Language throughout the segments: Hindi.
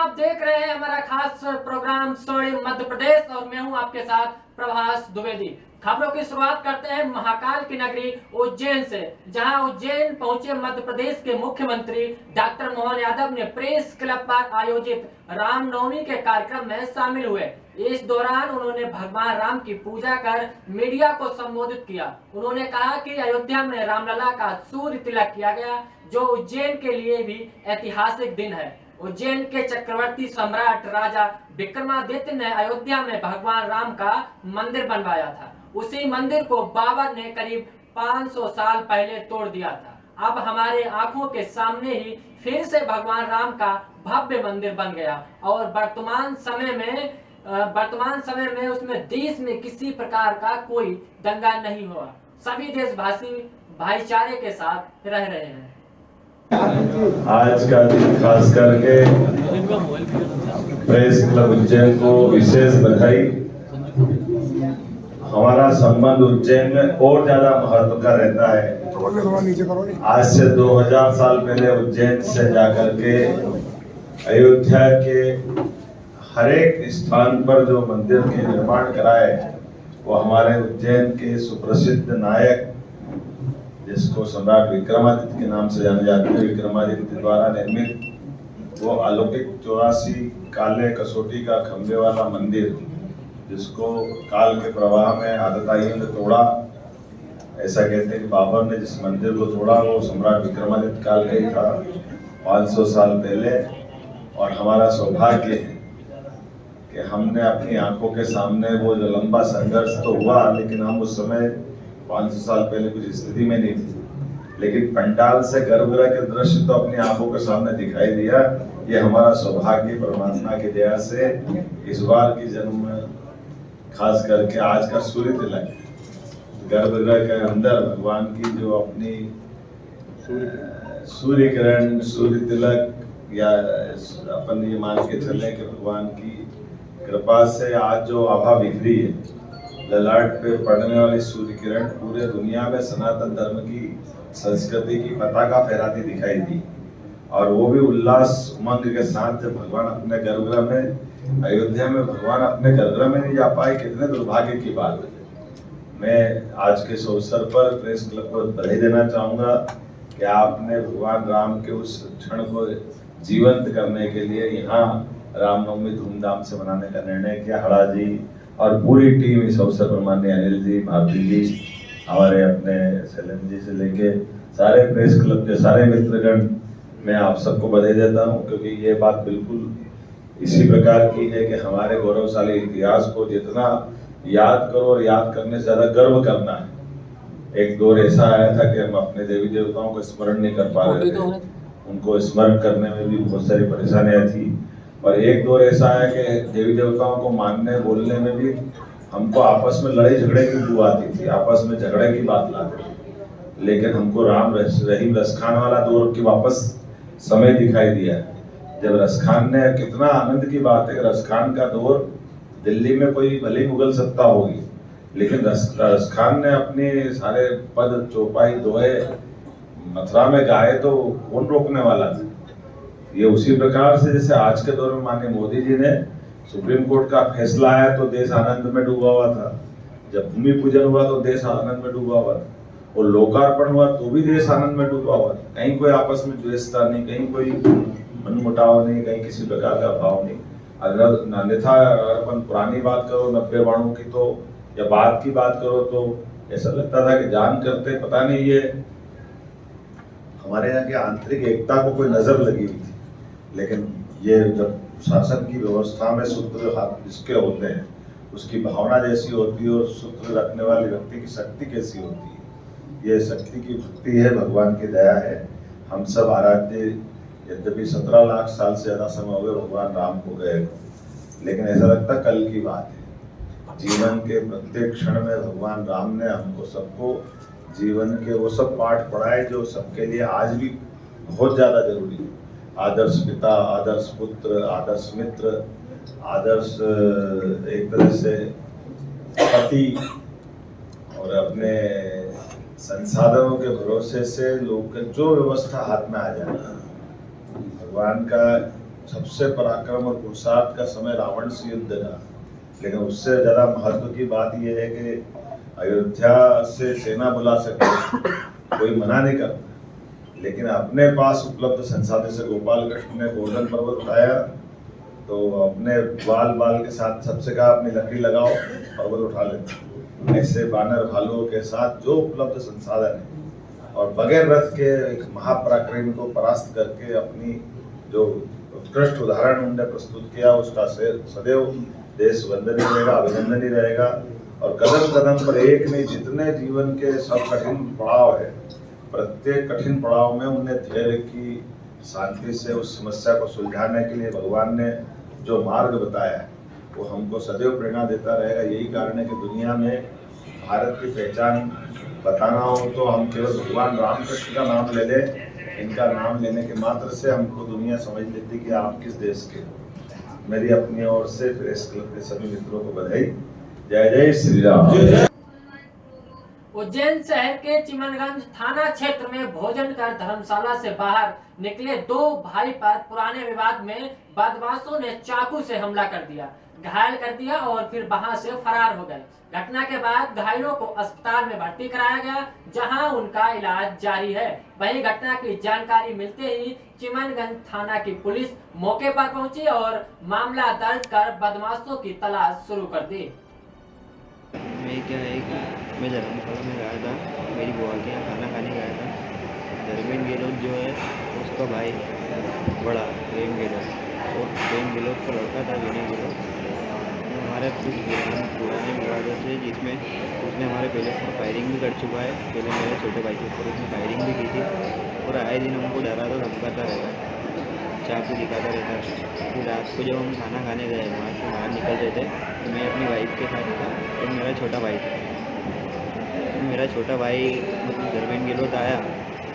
आप देख रहे हैं हमारा खास प्रोग्राम स्वर्णिम मध्य प्रदेश और मैं हूं आपके साथ प्रभास द्विवेदी। खबरों की शुरुआत करते हैं महाकाल की नगरी उज्जैन से, जहां उज्जैन पहुंचे मध्य प्रदेश के मुख्यमंत्री डॉक्टर मोहन यादव ने प्रेस क्लब पर आयोजित रामनवमी के कार्यक्रम में शामिल हुए। इस दौरान उन्होंने भगवान राम की पूजा कर मीडिया को संबोधित किया। उन्होंने कहा कि अयोध्या में रामलला का सूर्य तिलक किया गया, जो उज्जैन के लिए भी ऐतिहासिक दिन है। उज्जैन के चक्रवर्ती सम्राट राजा विक्रमादित्य ने अयोध्या में भगवान राम का मंदिर बनवाया था। उसी मंदिर को बाबर ने करीब 500 साल पहले तोड़ दिया था। अब हमारे आंखों के सामने ही फिर से भगवान राम का भव्य मंदिर बन गया और वर्तमान समय में उसमें देश में किसी प्रकार का कोई दंगा नहीं हुआ। सभी देशवासी भाईचारे के साथ रह रहे हैं। आज का दिन खास करके प्रेस क्लब उज्जैन को विशेष बधाई। हमारा संबंध उज्जैन में और ज्यादा महत्व का रहता है। आज से 2000 साल पहले उज्जैन से जाकर के अयोध्या के हर एक स्थान पर जो मंदिर के निर्माण कराए, वो हमारे उज्जैन के सुप्रसिद्ध नायक, जिसको सम्राट विक्रमादित्य के नाम से जाने जाते हैं, विक्रमादित्य द्वारा निर्मित वो अलौकिक 84 काले कसौटी का खंभे वाला मंदिर, जिसको काल के प्रवाह में आतताइयों ने तोड़ा। ऐसा कहते हैं कि बाबर ने जिस मंदिर को तोड़ा वो सम्राट विक्रमादित्य काल का ही था, 500 साल पहले। और हमारा सौभाग्य है कि हमने अपनी आंखों के सामने वो जो लंबा संघर्ष तो हुआ, लेकिन हम उस समय 500 साल पहले कुछ स्थिति में नहीं थी, लेकिन पंडाल से गर्भगृह के दृश्य तो अपनी आंखों के सामने दिखाई दिया। ये हमारा सौभाग्य परमात्मा की दया से इस बार की जन्म खास करके आज का सूर्य तिलक, गर्भगृह के अंदर भगवान की जो अपनी सूर्य किरण, सूर्य तिलक, या अपन ये मान के चले कि भगवान की कृपा से आज जो आभा बिखरी है, ललाट पे पड़ने वाली सूर्य किरण पूरे दुनिया में सनातन धर्म की संस्कृति की पताका फहराती दिखाई दी। और वो भी उल्लास उमंग के साथ जब भगवान अपने गर्भगृह में, अयोध्या में भगवान अपने गर्भगृह में नहीं जा पाए, कितने दुर्भाग्य की बात है। मैं आज के इस अवसर पर प्रेस क्लब को बधाई देना चाहूँगा कि आपने भगवान राम के उस क्षण को जीवंत करने के लिए यहाँ रामनवमी धूमधाम से मनाने का निर्णय किया। हड़ा जी और पूरी टीम इस अवसर पर, माननीय अनिल जी, भारती जी, हमारे अपने सैलन जी से लेके सारे प्रेस क्लब के सारे मित्रगण, मैं आप सबको बधाई देता हूं, क्योंकि ये बात बिल्कुल इसी प्रकार की है कि हमारे गौरवशाली इतिहास को जितना याद करो और याद करने से ज्यादा गर्व करना है। एक दौर ऐसा आया था कि हम अपने देवी देवताओं को स्मरण नहीं कर पा रहे थे, उनको स्मरण करने में भी बहुत सारी परेशानियां थी। और एक दौर ऐसा है कि देवी देवताओं को मानने बोलने में भी हमको आपस में लड़ाई झगड़े की बू आती थी, आपस में झगड़े की बात लाती थी। लेकिन हमको राम रहीम रसखान वाला दौर की वापस समय दिखाई दिया, जब रसखान ने, कितना आनंद की बात है कि रसखान का दौर, दिल्ली में कोई भले मुगल सत्ता होगी, लेकिन रसखान ने अपने सारे पद चौपाई दोहे मथुरा में गाए तो कौन रोकने वाला था। ये उसी प्रकार से जैसे आज के दौर में माननीय मोदी जी ने सुप्रीम कोर्ट का फैसला आया तो देश आनंद में डूबा हुआ था, जब भूमि पूजन हुआ तो देश आनंद में डूबा हुआ था, और लोकार्पण हुआ तो भी देश आनंद में डूबा हुआ था। कहीं कोई आपस में द्वेषता नहीं, कहीं कोई मनमुटाव नहीं, कहीं किसी प्रकार का भाव नहीं। अगर अन्यथा अगर अपन पुरानी बात करो 90 बाणों की, तो या बात की बात करो, तो ऐसा लगता था कि जान करते पता नहीं ये हमारे यहाँ की आंतरिक एकता को कोई नजर लगी हुई थी। लेकिन ये जब शासन की व्यवस्था में सूत्र जिसके होते हैं, उसकी भावना जैसी होती है और सूत्र रखने वाले व्यक्ति की शक्ति कैसी होती है, ये शक्ति की भक्ति है, भगवान की दया है। हम सब आराध्य, यद्यपि 17 लाख साल से ज्यादा समय हो गए भगवान राम को गए, लेकिन ऐसा लगता कल की बात है। जीवन के प्रत्येक क्षण में भगवान राम ने हमको सबको जीवन के वो सब पाठ पढ़ाए जो सबके लिए आज भी बहुत ज्यादा जरूरी है। आदर्श पिता, आदर्श पुत्र, आदर्श मित्र, आदर्श एक तरह से पति, और अपने संसाधनों के भरोसे से लोग जो व्यवस्था हाथ में आ जाए, भगवान का सबसे पराक्रम और पुरुषार्थ का समय रावण से युद्ध रहा, लेकिन उससे ज़्यादा महत्व की बात यह है कि अयोध्या से सेना बुला सके, कोई मना नहीं करता, लेकिन अपने पास उपलब्ध संसाधन से गोपाल कृष्ण ने गोवर्धन पर्वत उठाया, तो अपने बाल बाल के साथ सबसे कहा अपनी लकड़ी लगाओ, पर्वत उठा लेते। ऐसे बानर भालुओं के साथ जो उपलब्ध संसाधन है और बगैर रथ के एक महापराक्रमी को परास्त करके अपनी जो उत्कृष्ट उदाहरण उन्होंने प्रस्तुत किया, उसका सदैव देश वंदनीय रहेगा, अभिनंदनीय रहेगा। और कदम कदम पर एक नहीं, जितने जीवन के सब कठिन पड़ाव है, प्रत्येक कठिन पड़ाव में उन्हें धैर्य की शांति से उस समस्या को सुलझाने के लिए भगवान ने जो मार्ग बताया है वो हमको सदैव प्रेरणा देता रहेगा। यही कारण है कि दुनिया में भारत की पहचान बताना हो तो हम केवल भगवान रामकृष्ण का नाम ले लें, इनका नाम लेने के मात्र से हमको दुनिया समझ लेती कि आप किस देश के। मेरी अपनी ओर से प्रेस क्लब के सभी मित्रों को बधाई। जय जय श्री राम। उज्जैन शहर के चिमनगंज थाना क्षेत्र में भोजन कर धर्मशाला से बाहर निकले दो भाई पर पुराने विवाद में बदमाशों ने चाकू से हमला कर दिया, घायल कर दिया और फिर वहां से फरार हो गए। घटना के बाद घायलों को अस्पताल में भर्ती कराया गया, जहां उनका इलाज जारी है। वहीं घटना की जानकारी मिलते ही चिमनगंज थाना की पुलिस मौके पर पहुंची और मामला दर्ज कर बदमाशों की तलाश शुरू कर दी। मैं क्या है कि मैं धर्मशाला में गया था, मेरी बुआ के यहाँ खाना खाने गया था। धर्मेंद्र गहलोत जो है उसका भाई बड़ा प्रेम गहलोत, और प्रेम गहलोत का लड़का था विनय गहलोत। हमारे कुछ पुराने विवादों से, जिसमें उसने हमारे पहले पर फायरिंग भी कर चुका है। पहले मेरे छोटे भाई के ऊपर उसने फायरिंग भी की थी और आए दिन हमको डराता धमकाता रहता, चाकू दिखाता रहता। फिर रात को जब हम खाना खाने गए, वहाँ से बाहर निकल रहे थे, तो मैं अपनी वाइफ के साथ था और मेरा छोटा भाई था। तो मेरा छोटा भाई मतलब धर्मेंद्र गहलोत आया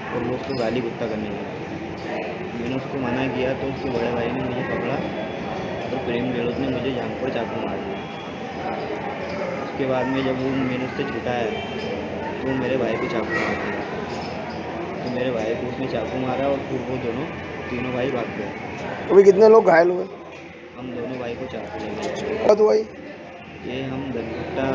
और वो उसको गाली गुस्सा करने लगा। मैंने उसको मना किया तो उसके बड़े भाई ने मुझे पकड़ा और प्रेम गहलोत ने मुझे जान पर चाकू मार दिया। उसके बाद में जब वो मैंने उससे छुटाया तो मेरे भाई को चाकू मार दिया। तो मेरे भाई को उसने चाकू मारा और फिर वो तीनों भाई भाग गए। अभी कितने लोग घायल हुए? हम दोनों भाई को चाकू ले गए। कब हुआ ये हम धनकुट्टा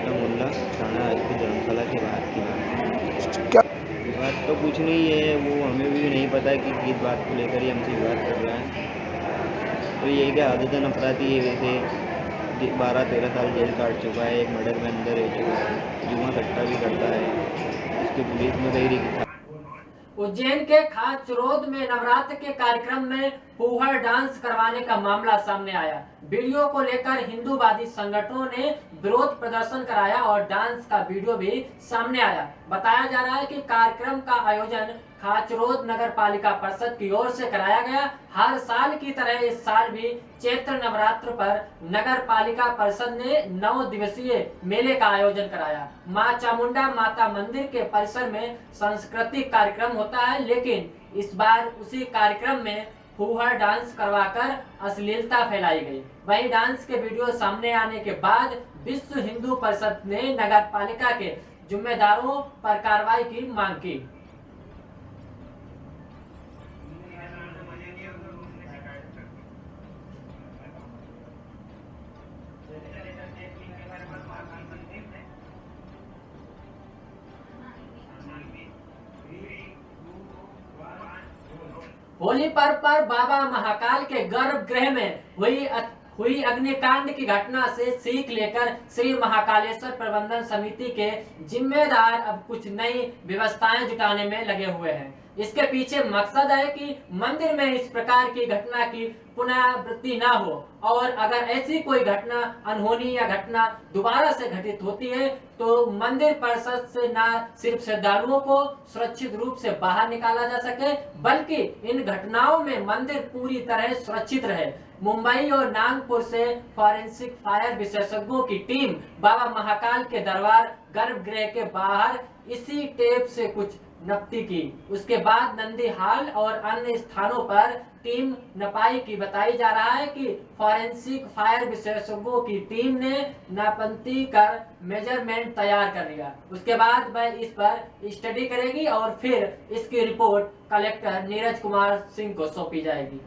मोहल्ला थाना राजपूत धर्मशाला के बाहर की बात। क्या बात तो कुछ नहीं है, वो हमें भी नहीं पता कि किस बात को लेकर ही हमसे विवाद कर रहा है। तो ये क्या आदतन अपराधी है, वैसे 12-13 साल जेल काट चुका है, एक मर्डर में अंदर रह चुका है, जुआ सट्टा भी करता है, इसकी पुलिस में गई रही। उज्जैन के खाचरोद में नवरात्र के कार्यक्रम में फूहड़ डांस करवाने का मामला सामने आया। वीडियो को लेकर हिंदूवादी संगठनों ने विरोध प्रदर्शन कराया और डांस का वीडियो भी सामने आया। बताया जा रहा है कि कार्यक्रम का आयोजन खाचरोद नगर पालिका परिषद की ओर से कराया गया। हर साल की तरह इस साल भी चैत्र नवरात्र पर नगर पालिका परिषद ने 9 दिवसीय मेले का आयोजन कराया। मां चामुंडा माता मंदिर के परिसर में सांस्कृतिक कार्यक्रम होता है, लेकिन इस बार उसी कार्यक्रम में फूहड़ डांस करवाकर अश्लीलता फैलाई गई। वहीं डांस के वीडियो सामने आने के बाद विश्व हिंदू परिषद ने नगर पालिका के जिम्मेदारों पर कार्रवाई की मांग की। होली पर्व पर बाबा महाकाल के गर्भगृह में हुई अग्निकांड की घटना से सीख लेकर श्री महाकालेश्वर प्रबंधन समिति के जिम्मेदार अब कुछ नई व्यवस्थाएं जुटाने में लगे हुए हैं। इसके पीछे मकसद है कि मंदिर में इस प्रकार की घटना की पुनरावृत्ति न हो, और अगर ऐसी कोई घटना अनहोनी या घटना दोबारा से घटित होती है तो मंदिर परिषद से न सिर्फ श्रद्धालुओं को सुरक्षित रूप से बाहर निकाला जा सके, बल्कि इन घटनाओं में मंदिर पूरी तरह सुरक्षित रहे। मुंबई और नागपुर से फॉरेंसिक फायर विशेषज्ञों की टीम बाबा महाकाल के दरबार गर्भगृह के बाहर इसी टेप से कुछ नपती की। उसके बाद नंदी हाल और अन्य स्थानों पर टीम नपाई की। बताई जा रहा है कि फॉरेंसिक फायर विशेषज्ञों की टीम ने नापंती कर मेजरमेंट तैयार कर लिया। उसके बाद वह इस पर स्टडी करेगी और फिर इसकी रिपोर्ट कलेक्टर नीरज कुमार सिंह को सौंपी जाएगी।